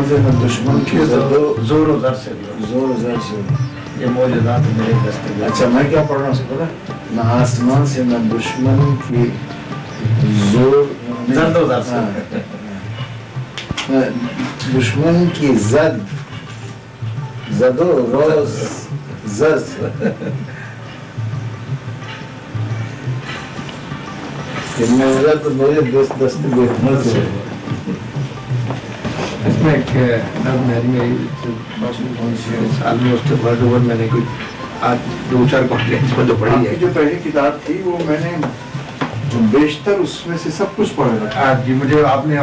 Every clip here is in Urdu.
سے نہ دشمن کی زور و زر سے یہ موجودات میرے دستے. اچھا میں کیا پڑھ رہا ہوں پتا نہ آسمان سے نہ دشمن کی زور زد و زر سے دشمن کی زد و روز زز میرا تو مجھے دست دیکھنا سے اس میں ایک آلموسٹ ورڈ اوور میں نے کوئی آج 2-4 کانفلنس میں جو پڑھی ہے. جو پہلی کتاب تھی وہ میں نے بیشتر اس میں سے سب کچھ پڑھ رہا. جی مجھے آپ نے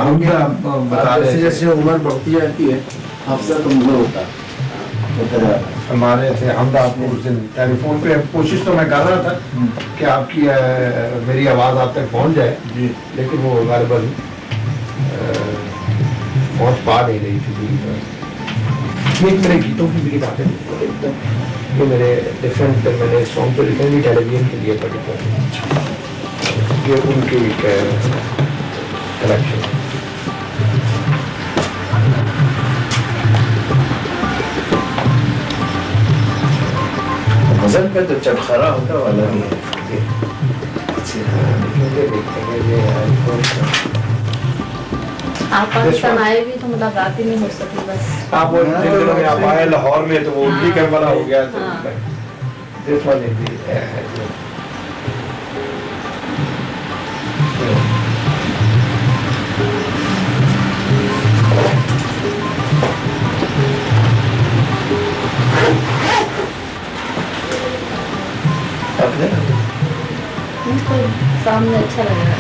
بتا جیسے جیسے عمر بڑھتی جاتی ہے حافظہ کمزور ہوتا ہے. ہمارے سے حمدہ آپ نے اس دن ٹیلی فون پہ کوشش تو میں کر رہا تھا کہ آپ کی میری آواز آپ تک پہنچ جائے جی لیکن وہ غالباً پہنچ پا نہیں رہی تھی. ایک میرے گیتوں کی بھی باتیں یہ میرے ڈفرینٹ میں نے سانگ تو لکھے بھی ٹیلی ویژن کے لیے پڑھی یہ ان کی ایک کلیکشن. غزل پہ تو چٹخرا ہوتا والا ہی ہے. آپ پاکستان آئے بھی تو ملاقات ہی نہیں ہو سکی بس. آپ وہ جن دنوں میں آپ آئے لاہور میں تو وہ بھی کربلا ہو گیا تو this one is the سامنے اچھا لگ رہا ہے.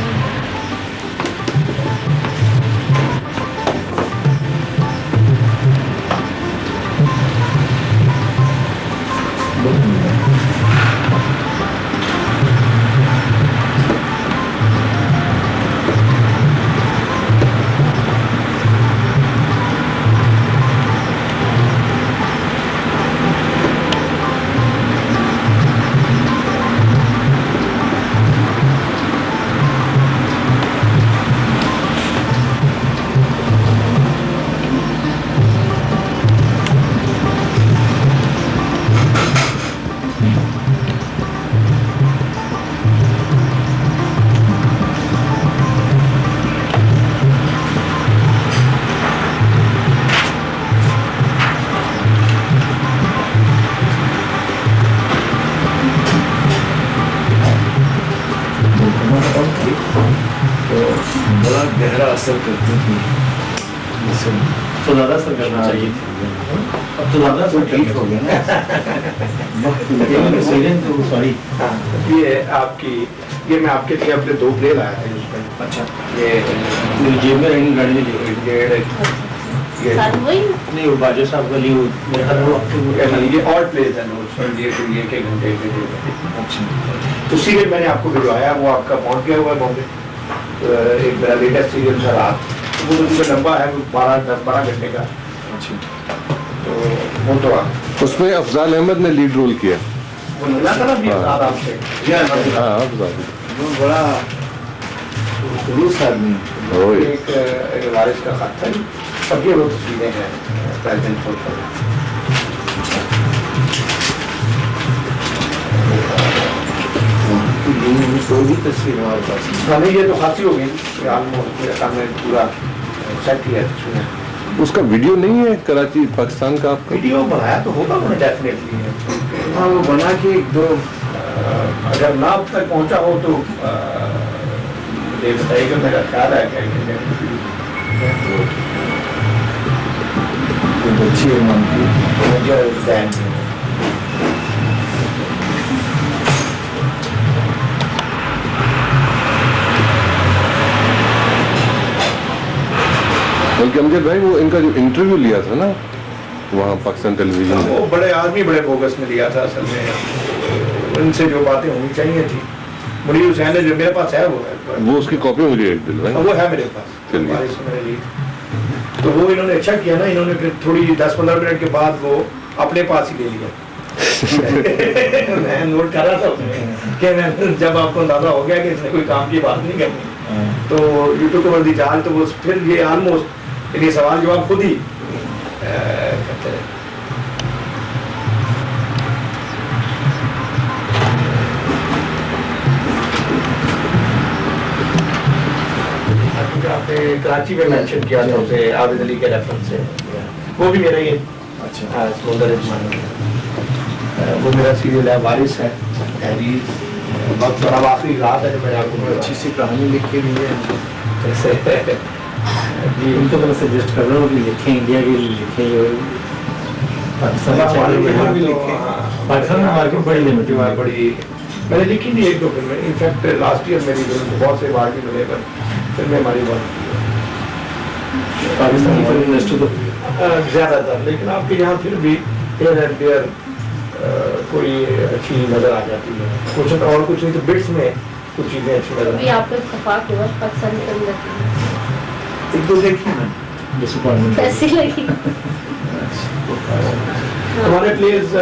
بڑا گہرا اثر کرتی تھی. تو زیادہ اثر کرنا چاہیے اب تو زیادہ اثر ٹھیک ہو گیا نا. سوری یہ آپ کی یہ میں آپ کے لیے اپنے 2 پلے لایا تھا. اچھا یہ میری جیب میں رہیں گاڑی میں نہیں وہ باجو صاحب کا لیے میرے خیال میں یہ اور پلیز ہیں ایک گھنٹے کے. اچھا تو سیریل میں نے آپ کو بھجوایا وہ آپ کا پہنچ گیا ہوا ہے بامبے. ایک میرا لیٹسٹ سیریل تھا رات وہ تو لمبا ہے 10-12 گھنٹے کا. تو وہ تو اس میں افضال احمد نے لیڈ رول کیا. وہ ملا تھا نا بھی آپ سے. ہاں افضال وہ بڑا خلوص آدمی. ایک وارث کا خط تھا سب یہ وہ تصویریں ہیں پریزنٹ فوٹو. کوئی بھی تصویر ہمارے پاس ہمیں یہ تو خاصی ہو گئی میرے سامنے پورا سیٹ کیا ہے. اس کا ویڈیو نہیں ہے کراچی پاکستان کا آپ کا؟ ویڈیو بنایا تو ہوگا انہوں نے ڈیفینیٹلی. ہاں وہ بنا کے 2 اگر نہ اب تک پہنچا ہو تو مجھے بتائیے گا. میرا خیال ہے کہ اچھی امام کی بلکہ امجد بھائی وہ ان کا جو انٹرویو لیا تھا نا وہاں پاکستان ٹیلی ویژن میں وہ بڑے آدمی بڑے بوگس میں لیا تھا اصل میں. ان سے جو باتیں ہونی چاہیے تھی منیر حسین نے جو میرے پاس ہے وہ اس کی کاپی مجھے دلوائیں. وہ ہے میرے پاس تو وہ انہوں نے اچھا کیا نا. انہوں نے پھر تھوڑی 10-15 منٹ کے بعد وہ اپنے پاس ہی لے لیا. میں نوٹ کر رہا تھا کہ جب آپ کو اندازہ ہو گیا کہ اس نے کوئی کام کی بات نہیں کرنی تو یوٹیوب کو ورزی چال تو وہ پھر یہ آلموسٹ یہ سوال جواب خود ہی کرتے رہے. آپ نے کراچی میں مینشن کیا تھا اسے عابد علی کے ریفرنس سے, وہ بھی میرا ہی اچھا سمندر اجمان, وہ میرا سیریل ہے, وارث ہے, تحریر بہت بڑا آخری رات ہے جو میں نے آپ کو اچھی سی کہانی لکھی ہوئی ہے. جیسے جی ان کو تو میں سجیسٹ کر رہا ہوں کہ لکھیں, انڈیا کے لیے لکھیں, پاکستان بھی لکھیں. پاکستان میں مارکیٹ بڑی لمیٹڈ ہے, بڑی میں نے لکھی تھی ایک دو فلمیں, انفیکٹ لاسٹ ایئر میری بہت سے بار بھی ملے, پر فلمیں ہماری بہت پاکستانی فلم انڈسٹری تو زیادہ تر, لیکن آپ کے یہاں پھر بھی ہیئر اینڈ دیئر کوئی اچھی نظر آ جاتی ہے, کچھ اور کچھ نہیں تو بٹس میں کچھ چیزیں اچھی نظر ابھی آپ کو اتفاق ہوا پاکستانی فلم دیکھنے ایک دو دیکھی میں ڈسپوائنٹمنٹ کیسی لگی؟ ہمارے پلیز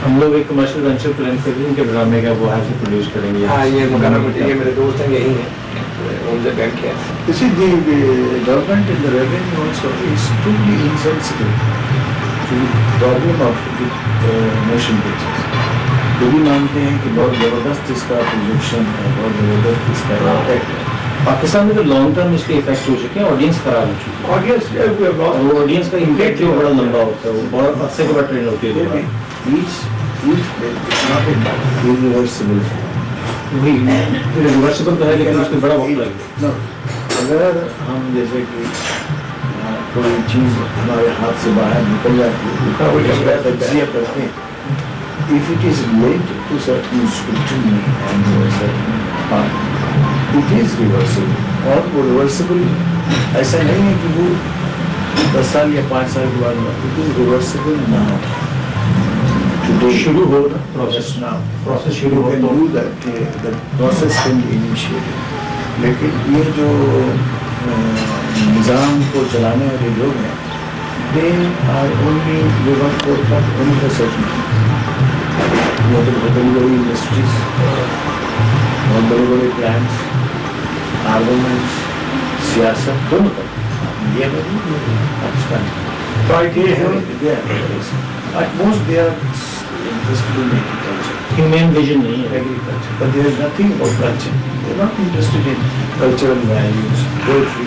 ہم لوگ ایک کمرشل وینچر پلان کر رہے ہیں کہ ڈرامے کا وہ ایسے پروڈیوس کریں گے. ہاں یہ مکرم, یہ میرے دوست ہیں, یہی ہیں, ان سے بیٹھ کے You see, the government and the revenue also is totally insensitive to the problem of the motion pictures. وہ بھی مانتے ہیں کہ بہت زبردست اس کا پروجیکشن ہے, بہت زبردست اس کا امپیکٹ ہے. پاکستان میں تو لانگ ٹرم اس کے افیکٹ ہو چکے ہیں, آڈینس خراب ہو چکی ہے, وہ آڈینس کا امپیکٹ جو بڑا لمبا ہوتا ہے, وہ بہت عرصے کے بعد ٹرین ہوتی ہے. ریورسبل ریورسبل تو ہے, لیکن اس میں بڑا وقت لگے گا. اگر ہم جیسے کہ کوئی چیز ہمارے ہاتھ سے باہر نکل جاتی ہے, تجزیہ کرتے ہیں, if it is related to certain scrutiny and certain part, it is reversible. اور وہ reversible ایسا نہیں ہے کہ وہ 10 سال یا 5 سال کے بعد, it is reversible now. شروع ہو پروسیس now. پروسیس شروع ہو تو the process can be initiated. لیکن یہ جو نظام کو چلانے والے لوگ ہیں, they are only given for only the certain. بہت بڑی بڑی انڈسٹریز, بہت بڑے بڑے پلانٹس, آرگومنٹس, سیاست دونوں تک انڈیا میں بھی پاکستان میں. At most they are interested in agriculture. Human vision نہیں ہے. Agriculture, but there is nothing about culture. They are not interested in cultural values, poetry,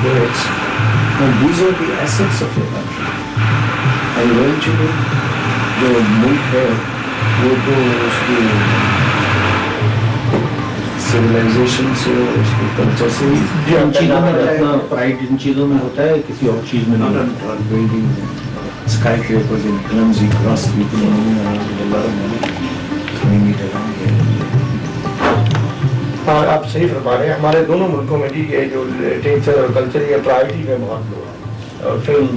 poets. Now these are the assets of your country. And eventually جو ملک ہے وہ تو اس کی سویلائزیشن سے, اس کی کلچر سے ہی ان چیزوں میں اپنا پرائڈ ان چیزوں میں ہوتا ہے, کسی اور چیز میں نہیں. Building skyscrapers in clumsy cross people moving around with a lot of money, throwing it around. ہاں آپ صحیح فرما رہے ہیں, ہمارے دونوں ملکوں میں یہ جو لٹریچر اور کلچر یہ پرائورٹی میں بہت لو ہے, اور فلم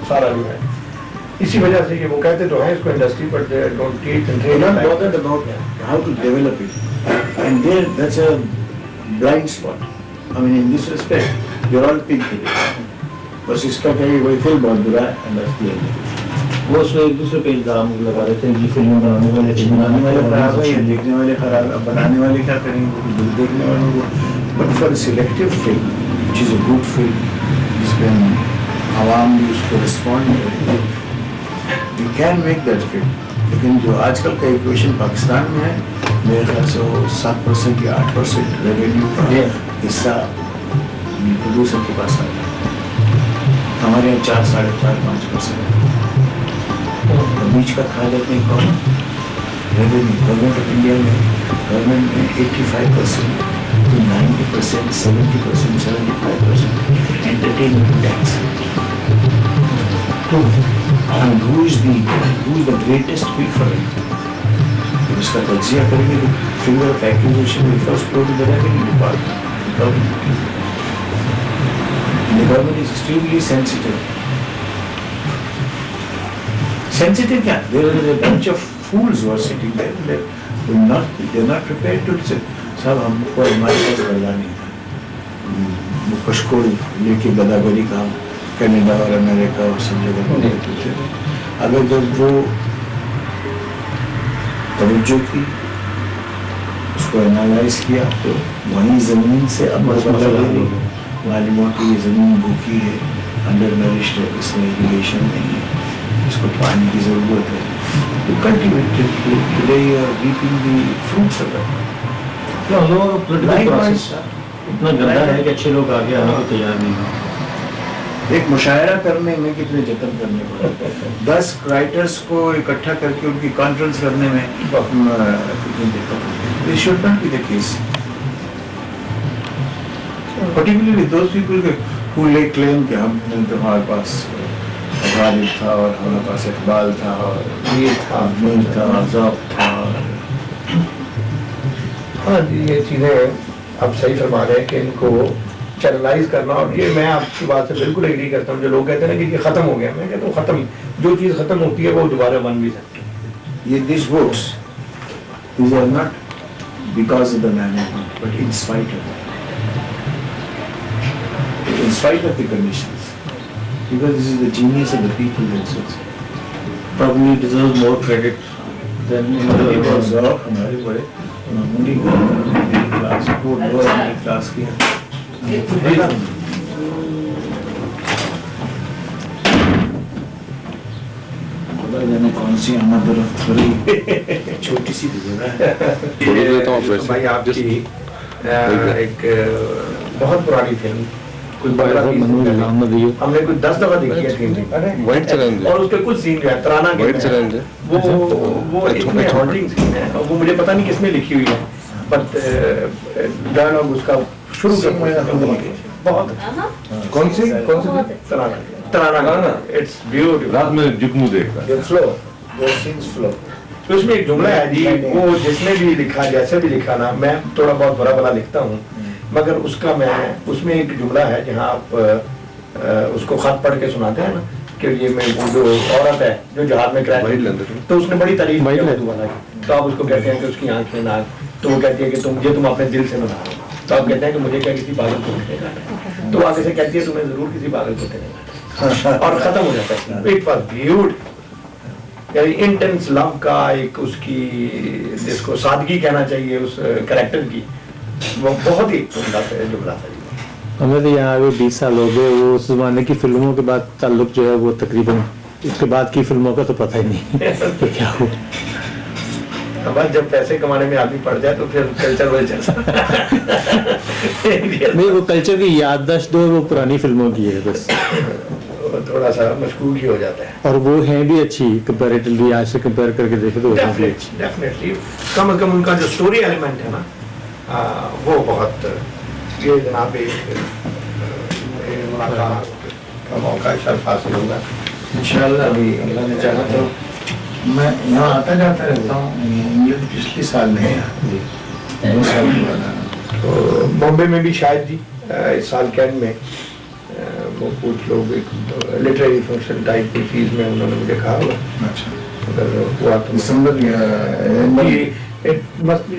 سارا جو ہے اسی وجہ سے کہ وہ کہتے تو ہیں اس کو industry, but they don't teach and They're not train. bothered about how to develop it. And there, that's a blind spot. I mean, in this respect, you're all pig headed. بس اس کا کہیں وہی فلم بہت برا ہے, and that's the end. وہ اس میں ایک دوسرے پہ الزام لگا دیتے ہیں, جی فلم بنانے والے بنانے والے خراب ہے یا دیکھنے والے خراب ہے. بنانے والے کیا کریں گے, دیکھنے والوں کو. But for selective film which is a good film, جس پہ ہم عوام بھی اس کو رسپونڈ کریں, we can make that film. لیکن جو آج کل کا ایکویشن پاکستان میں ہے, میرے خیال سے وہ 7% یا 8% ریونیو کا حصہ پروڈیوسر کے پاس آتا ہے. ہمارے یہاں 4, 4.5, 5%. بیچ کا کھا لیتے ہیں کون ریونیو. گورنمنٹ آف انڈیا میں گورنمنٹ میں 85% to 90%, 70%, 75% entertainment tax. And who is the greatest pilferer? جب اس کا تجزیہ کریں گے تو finger of accusation will first go to the revenue department. The government is extremely sensitive. Sensitive kya? There is a bunch of fools who are sitting there. They're not prepared to listen. صاحب ہم کو ہمارے پاس بڑھا نہیں تھا. وہ کشکول لے کے گداگری کا کینیڈا اور امریکہ اور سب جگہ تھے. اگر جب وہ توجہ کی, اس کو انالائز کیا, تو وہیں زمین سے اب معلوم ہوا کہ یہ زمین بھوکی ہے, انڈر نرشڈ ہے, اس میں ایریگیشن نہیں ہے, اس کو پانی کی ضرورت ہے, تو cultivated today you are reaping the fruits of it. ہم لوگوں کا پولیٹیکل پروسیس اتنا گندا ہے کہ اچھے لوگ آگے آنے کو تیار نہیں ہیں. ایک مشاعرہ کرنے میں کتنے جتن کرنے پڑے, 10 رائٹرس کو اکٹھا کر کے ان کی کانفرنس کرنے میں کتنے جتن. This should not be the case, particularly those people who lay claim کہ ہمارے پاس غالب تھا اور ہمارے پاس اقبال تھا اور یہ تھا, میر تھا, ذوق تھا. ہاں جی, یہ چیزیں آپ صحیح فرما رہے ہیں کہ ان کو چینلائز کرنا, اور یہ میں آپ کی بات سے بالکل ایگری کرتا ہوں. جو لوگ کہتے ہیں نا کہ یہ ختم ہو گیا, میں کہتا ہوں ختم, جو چیز ختم ہوتی ہے وہ دوبارہ بن بھی سکتی ہے. یہ these books, these are not because of the management, but in spite of it. In spite of the conditions, because this is the genius of the people themselves. Probably deserves more credit than یہ بہت others. ذوق ہمارے بڑے معمولی کلاس کو کلاس کی خدا جانے کون سی آمد رفت بڑی چھوٹی سی جگہ ہے. چھوڑ دیتا ہوں آپ ویسے. بھائی آپ کی ایک بہت پرانی فلم کوئی 12 ہم نے کوئی 10 دفعہ دیکھی ہے فلم, وائٹ چیلنج اور اس کے کچھ سین جو ہے ترانہ کے وائٹ چیلنج ہے. وہ اتنے ہانٹنگ سین ہے, وہ مجھے پتہ نہیں کس میں لکھی ہوئی ہے, بٹ ڈائلاگ اس کا شروع بہت کون سی ترانہ, اٹس بیوٹیفل. رات میں جگنو دیکھا. Flu, those scenes flow. تو اس میں ایک جملہ ہے جی, وہ جس نے بھی لکھا جیسے بھی لکھا نا, میں تھوڑا بہت بڑا بڑا لکھتا ہوں, مگر اس کا میں اس میں ایک جملہ ہے جہاں آپ اس کو خط پڑھ کے سناتے ہیں نا کہ یہ میں وہ جو عورت ہے جو جہاز میں کریش ہوئی, تو اس نے بڑی تعریف کی اردو والا کی, تو آپ اس کو کہتے ہیں کہ اس کی آنکھیں ناک, تو وہ کہتی ہے کہ تم اپنے دل سے بنا رہے ہو, تو آپ کہتے ہیں کہ مجھے کیا کسی پاگل کو نہیں کاٹا, تو آگے سے کہتی ہے تمہیں ضرور کسی پاگل کو نہیں کاٹا, اور ختم ہو جاتا ہے. اٹ واز بیوٹیفل, یعنی انٹینس لو کا ایک اس کی جس کو سادگی کہنا چاہیے اس کریکٹر کی, وہ بہت ہی عمدہ جملہ تھا. ہمیں تو یہاں آگے 20 سال ہو گئے, وہ اس زمانے کی فلموں کے بعد تعلق جو ہے وہ تقریباً اس کے بعد کی فلموں کا تو پتہ ہی نہیں کہ کیا ہو. بس جب پیسے کمانے میں آدمی پڑ جائے تو پھر کلچر نہیں, وہ کلچر کی یادداشت دو وہ پرانی فلموں کی ہے بس, تھوڑا سا مشکوک ہی ہو جاتا ہے. اور وہ ہیں بھی اچھی کمپیریٹیولی, آج سے کمپیئر کر کے دیکھے تو وہ بھی اچھی. ڈیفینیٹلی کم از کم ان کا جو اسٹوری ایلیمنٹ ہے نا وہ بہت, یہ جناب ملاقات کا موقع شرف حاصل ہوگا انشاءاللہ. ابھی اللہ نے چاہا تو میں یہاں آتا جاتا رہتا ہوں. انگلینڈ پچھلے سال نہیں آیا, 2 سال بعد. تو بامبے میں بھی شاید جی اس سال کے اینڈ میں وہ کچھ لوگ ایک لٹریری فنکشن ٹائپ کی چیز میں انہوں نے مجھے کہا ہوا. اچھا, اگر ہوا تو دسمبر یا it must be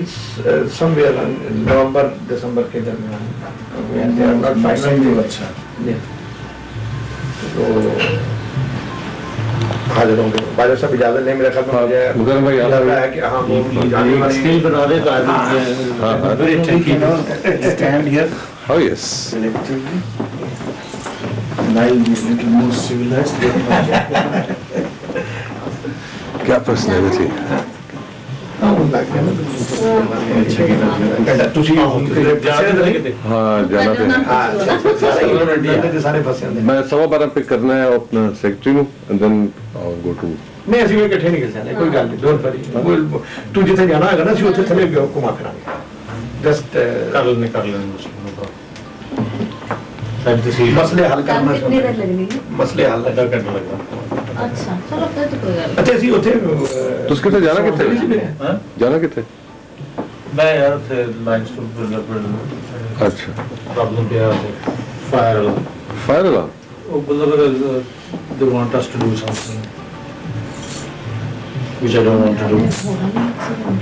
somewhere in November, December کے درمیان. They are not finally. اچھا. تو حاضر ہوں گے. باجا صاحب اجازت لیں, میرے خیال میں مجھے مکرم بھائی لگ رہا ہے کہ ہاں وہ جانے والی اسکیل بنا دے تو Stand here Oh yes. selectively. And I'll be a little more civilized. کیا پرسنالٹی. ہاں جانا تو میں 12:15 پک کرنا ہے اپنا سیکرٹری کو, اینڈ دین گو ٹو. نہیں ایسی میں کٹھے نکل جانا, کوئی گل نہیں, ڈونٹ وری. تو جتنے جانا ہے نا سی اتنے چلے گئے گھما پھرا گے, جسٹ کر لیں مسئلے حل کرنا, مسئلے حل کرنے لگا. اچھا چلو پھر تو کوئی گل اچھا سی اتنے تو اس کے جانا کتنے, جانا کتنے. میں یار تھے لائن اسٹور پر. اچھا, پرابلم کیا ہے فائر فائر الارم. وہ مطلب they want us to do something which I don't want to do.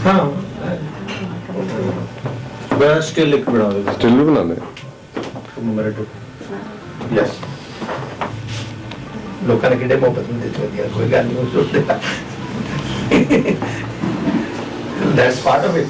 ہاں میں اسٹل ایک بنا دے اسٹل بھی بنانے. میرے ٹو یس لوگوں نے کہتے محبت میں دیتے دیا, کوئی گل نہیں سوچتے. That's part of it.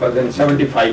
75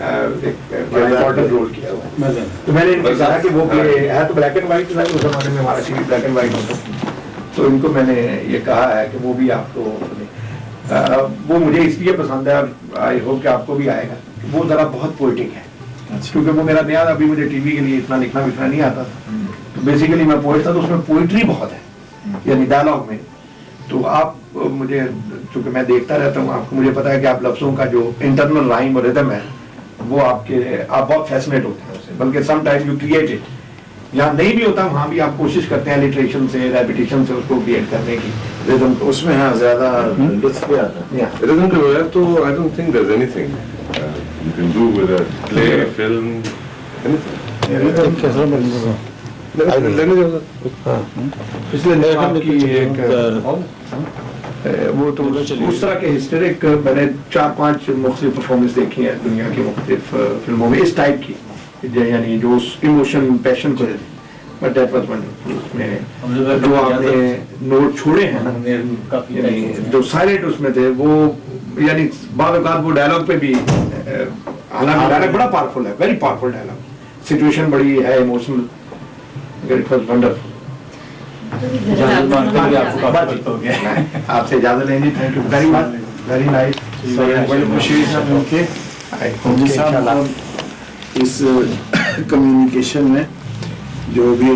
important role کیا ہوا ہے. تو میں نے ان کو کہا کہ وہ ہے تو بلیک اینڈ وائٹ اس زمانے میں ہمارا T V black and white ہوتا تھا, تو ان کو میں نے یہ کہا ہے کہ وہ بھی آپ کو وہ مجھے اس لیے پسند ہے, آئی ہوپ کہ آپ کو بھی آئے گا, وہ ذرا بہت پوئٹک ہے, کیونکہ وہ میرا نیا, ابھی مجھے ٹی وی کے لیے اتنا لکھنا وکھنا نہیں آتا تھا, تو بیسیکلی میں پوئٹ تھا, تو اس میں پوئٹری بہت ہے یعنی ڈائلاگ میں. تو آپ مجھے, چونکہ میں دیکھتا رہتا ہوں آپ کو, مجھے پتا ہے کہ آپ لفظوں کا جو انٹرنل رائم اور ریدم ہے وہ آپ بہت فیسنیٹ ہوتے ہیں اس سے, بلکہ some time you create it, یہاں نہیں بھی ہوتا وہاں بھی آپ کوشش کرتے ہیں لیٹریشن سے, ریپیٹیشن سے اس کو کریٹ کرنے کی ریدم کو, اس میں ہاں زیادہ لطف بھی آتا ہے. ریزن کے بغیر تو I don't think there's anything you can do with a play, a film, anything. پچھلے آپ کی ایک وہ تو اس طرح کے ہسٹرک, میں نے 4-5 مختلف پرفارمنس دیکھی ہیں دنیا کی مختلف فلموں میں اس ٹائپ کی, یعنی جو ایموشن پیشن کو, بٹ دیٹ واز ونڈرفل. اس میں جو آپ نے نوٹ چھوڑے ہیں نا, یعنی جو سائلنٹ اس میں تھے وہ, یعنی بعض اوقات وہ ڈائلاگ پہ بھی, حالانکہ ڈائلاگ بڑا پاورفل ہے, ویری پاورفل ڈائلاگ, سچویشن بڑی ہے ایموشنل, اٹ واز ونڈرفل. آپ سے اجازت لیں گے, thank you very much, very nice. بڑی خوشی ہے صاحب اس کمیونیکیشن میں جو بھی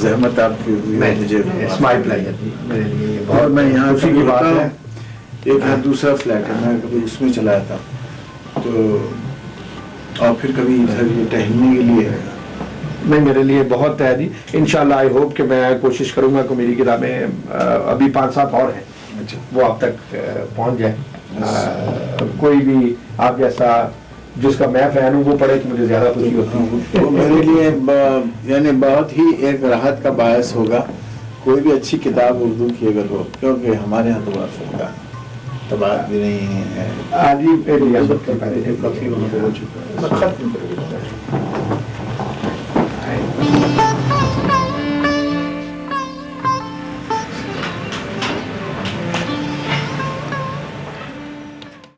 زحمت آپ کی ہوئی ہے, مجھے اسمائل پلیجر میرے لیے اور میں یہاں خوشی کی بات ہے. ایک ہے دوسرا فلیٹ ہے, میں کبھی اس میں چلایا تھا, تو اور پھر کبھی ادھر یہ ٹہلنے کے لیے نہیں, میرے لیے بہت ہے جی. انشاءاللہ آئی ہوپ کہ میں کوشش کروں گا کہ میری کتابیں ابھی 5-7 اور ہیں, وہ آپ تک پہنچ جائیں. کوئی بھی آپ جیسا جس کا میں فین ہوں وہ پڑھے تو مجھے زیادہ خوشی ہوتی ہے. وہ میرے لیے یعنی بہت ہی ایک راحت کا باعث ہوگا کوئی بھی اچھی کتاب اردو کی اگر ہو, کیونکہ ہمارے یہاں تو بات ہوگا تباہ بھی نہیں ہے. آج ہی ختم